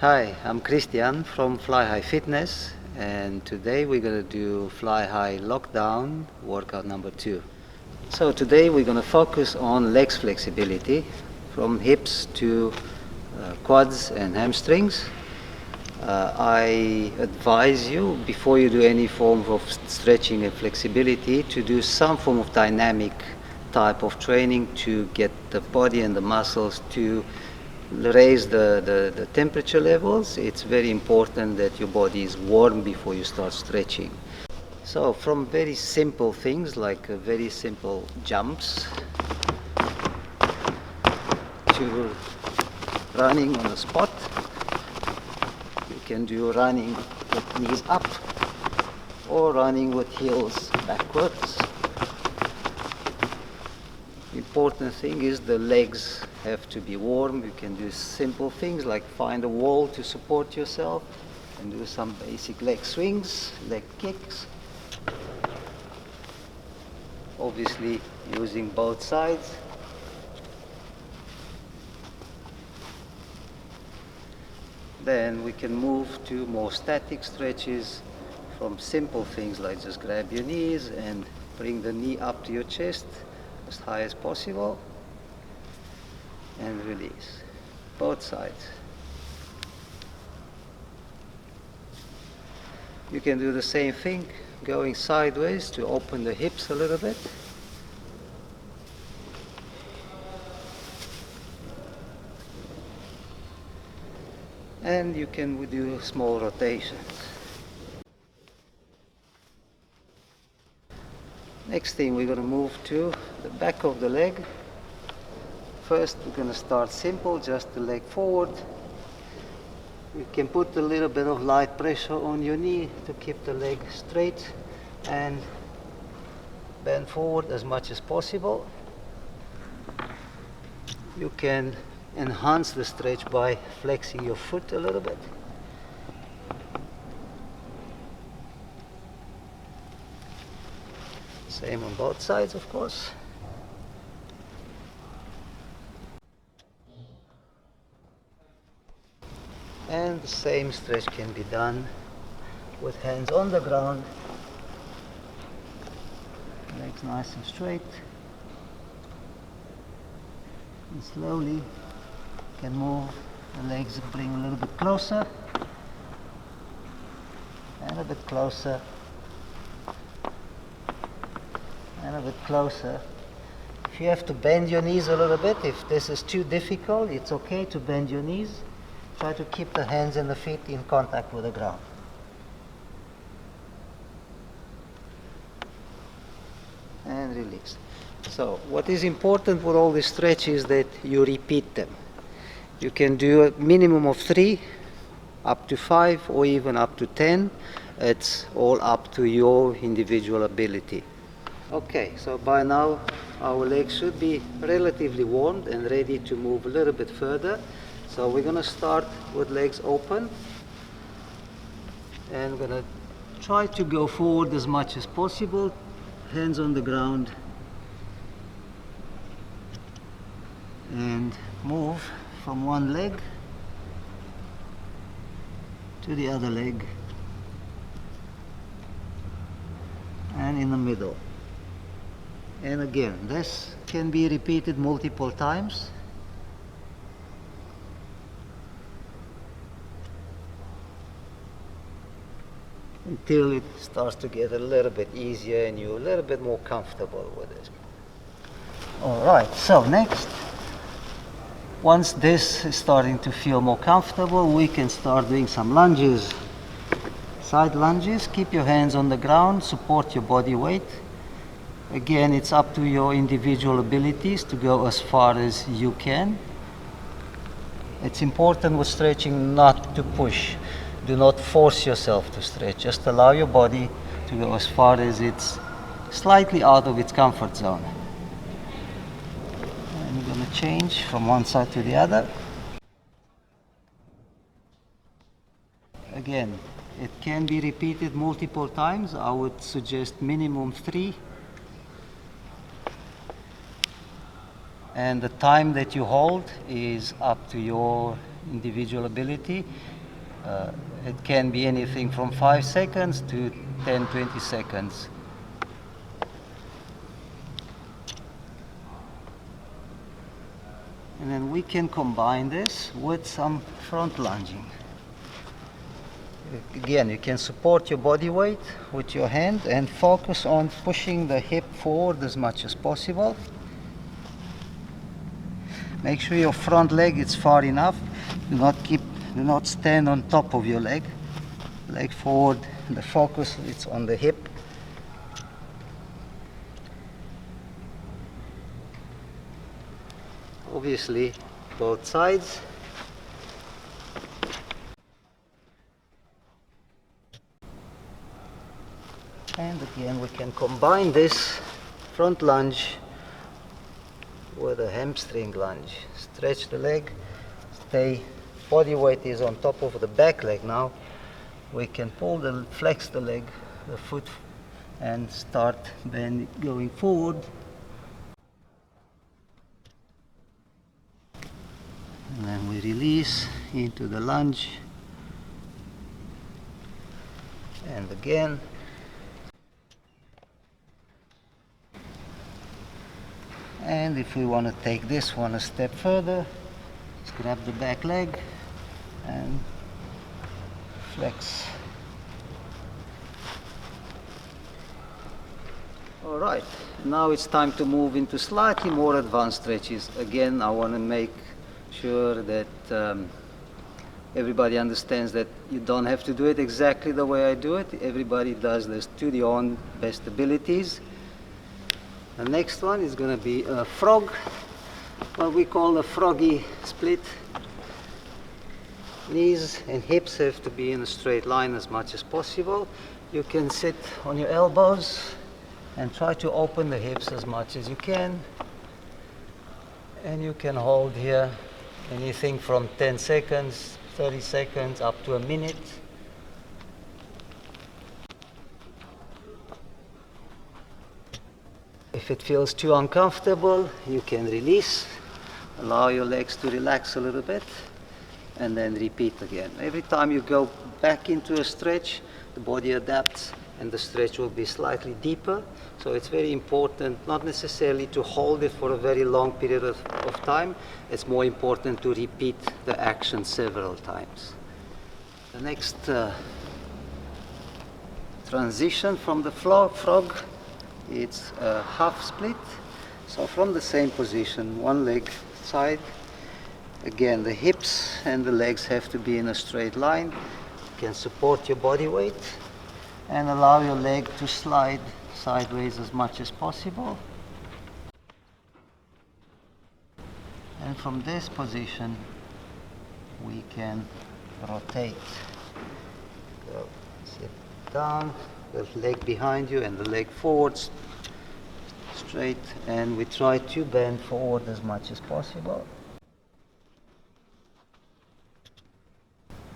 Hi, I'm Christian from Fly High Fitness, and today we're going to do Fly High Lockdown workout number 2. So today we're going to focus on legs flexibility from hips to quads and hamstrings. I advise you, before you do any form of stretching and flexibility, to do some form of dynamic type of training to get the body and the muscles to raise the temperature levels. It's very important that your body is warm before you start stretching. So from very simple things like very simple jumps to running on a spot. You can do running with knees up or running with heels backwards. Important thing is the legs have to be warm. You can do simple things like find a wall to support yourself and do some basic leg swings, leg kicks. Obviously using both sides. Then we can move to more static stretches from simple things like just grab your knees and bring the knee up to your chest as high as possible and release. Both sides. You can do the same thing going sideways to open the hips a little bit. And you can do small rotations. Next thing, we're going to move to the back of the leg. First we're going to start simple, just the leg forward. You can put a little bit of light pressure on your knee to keep the leg straight and bend forward as much as possible. You can enhance the stretch by flexing your foot a little bit. Same on both sides, of course. And the same stretch can be done with hands on the ground, legs nice and straight, and slowly can move the legs, bring a little bit closer and a bit closer and a bit closer. If you have to bend your knees a little bit, if this is too difficult, it's okay to bend your knees. Try to keep the hands and the feet in contact with the ground. And release. So what is important with all these stretches is that you repeat them. You can do a minimum of 3, up to 5, or even up to 10. It's all up to your individual ability. Okay, so by now our legs should be relatively warmed and ready to move a little bit further. So we're going to start with legs open, and we're going to try to go forward as much as possible, hands on the ground, and move from one leg to the other leg and in the middle. And again, this can be repeated multiple times. Until it starts to get a little bit easier and you're a little bit more comfortable with it. Alright, so next, once this is starting to feel more comfortable, we can start doing some lunges. Side lunges, keep your hands on the ground, support your body weight. Again, it's up to your individual abilities to go as far as you can. It's important with stretching not to push. Do not force yourself to stretch. Just allow your body to go as far as it's slightly out of its comfort zone. And we're going to change from one side to the other. Again, it can be repeated multiple times. I would suggest minimum 3. And the time that you hold is up to your individual ability. It can be anything from 5 seconds to 10, 20 seconds. And then we can combine this with some front lunging. Again, you can support your body weight with your hand and focus on pushing the hip forward as much as possible. Make sure your front leg is far enough. Do not stand on top of your leg. Leg forward, the focus is on the hip. Obviously, both sides. And again, we can combine this front lunge with a hamstring lunge. Stretch the leg, body weight is on top of the back leg now. We can flex the leg, the foot, and start going forward. And then we release into the lunge. And again. And if we want to take this one a step further, let's grab the back leg and flex. All right, now it's time to move into slightly more advanced stretches. Again, I want to make sure that everybody understands that you don't have to do it exactly the way I do it. Everybody does this to their own best abilities. The next one is going to be a frog, what we call a froggy split. Knees and hips have to be in a straight line as much as possible. You can sit on your elbows and try to open the hips as much as you can. And you can hold here anything from 10 seconds, 30 seconds, up to a minute. If it feels too uncomfortable, you can release, allow your legs to relax a little bit, and then repeat again. Every time you go back into a stretch, the body adapts and the stretch will be slightly deeper. So it's very important, not necessarily to hold it for a very long period of time. It's more important to repeat the action several times. The next transition from the frog, it's a half split. So from the same position, one leg side. Again, the hips and the legs have to be in a straight line. You can support your body weight and allow your leg to slide sideways as much as possible. And from this position, we can rotate. So sit down, the leg behind you and the leg forwards, straight, and we try to bend forward as much as possible.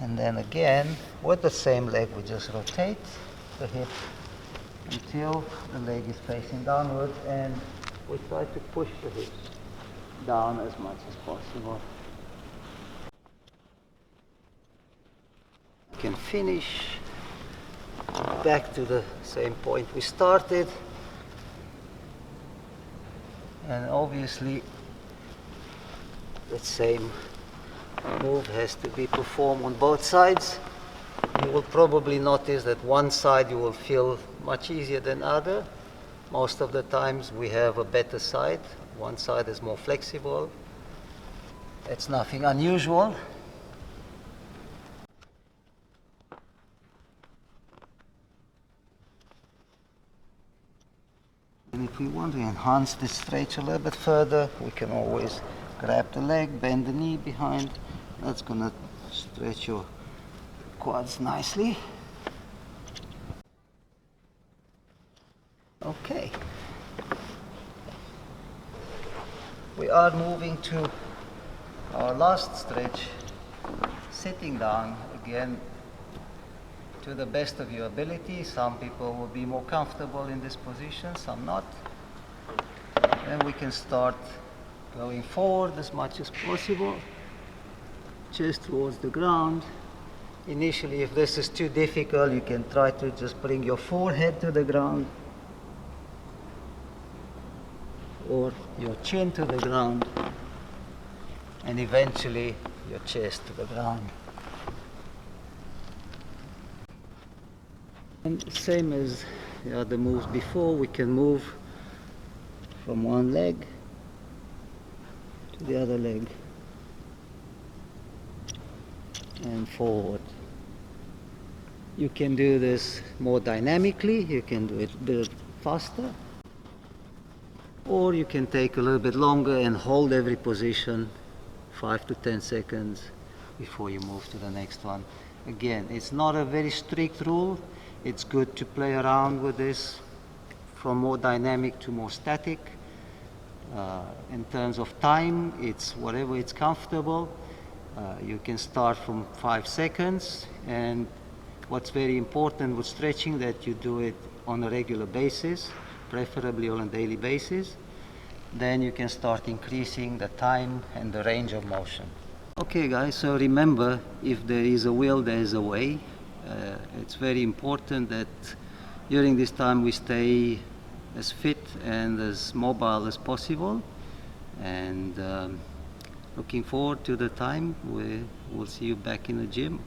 And then again, with the same leg, we just rotate the hip until the leg is facing downward, and we try to push the hips down as much as possible. You can finish back to the same point we started, and obviously the same move has to be performed on both sides. You will probably notice that one side you will feel much easier than other. Most of the times we have a better side. One side is more flexible. It's nothing unusual. And if we want to enhance this stretch a little bit further, we can always grab the leg, bend the knee behind. That's going to stretch your quads nicely. Okay. We are moving to our last stretch, sitting down again to the best of your ability. Some people will be more comfortable in this position, some not. And we can start going forward as much as possible, chest towards the ground, Initially, if this is too difficult, you can try to just bring your forehead to the ground or your chin to the ground, and eventually your chest to the ground. And same as the other moves before, we can move from one leg to the other leg and forward. You can do this more dynamically, you can do it a bit faster, or you can take a little bit longer and hold every position 5 to 10 seconds before you move to the next one. Again, it's not a very strict rule. It's good to play around with this from more dynamic to more static. In terms of time, it's whatever it's comfortable. You can start from 5 seconds, and what's very important with stretching, that you do it on a regular basis, preferably on a daily basis. Then you can start increasing the time and the range of motion. Okay guys, so remember, if there is a will, there is a way. It's very important that during this time we stay as fit and as mobile as possible, and looking forward to the time we'll see you back in the gym.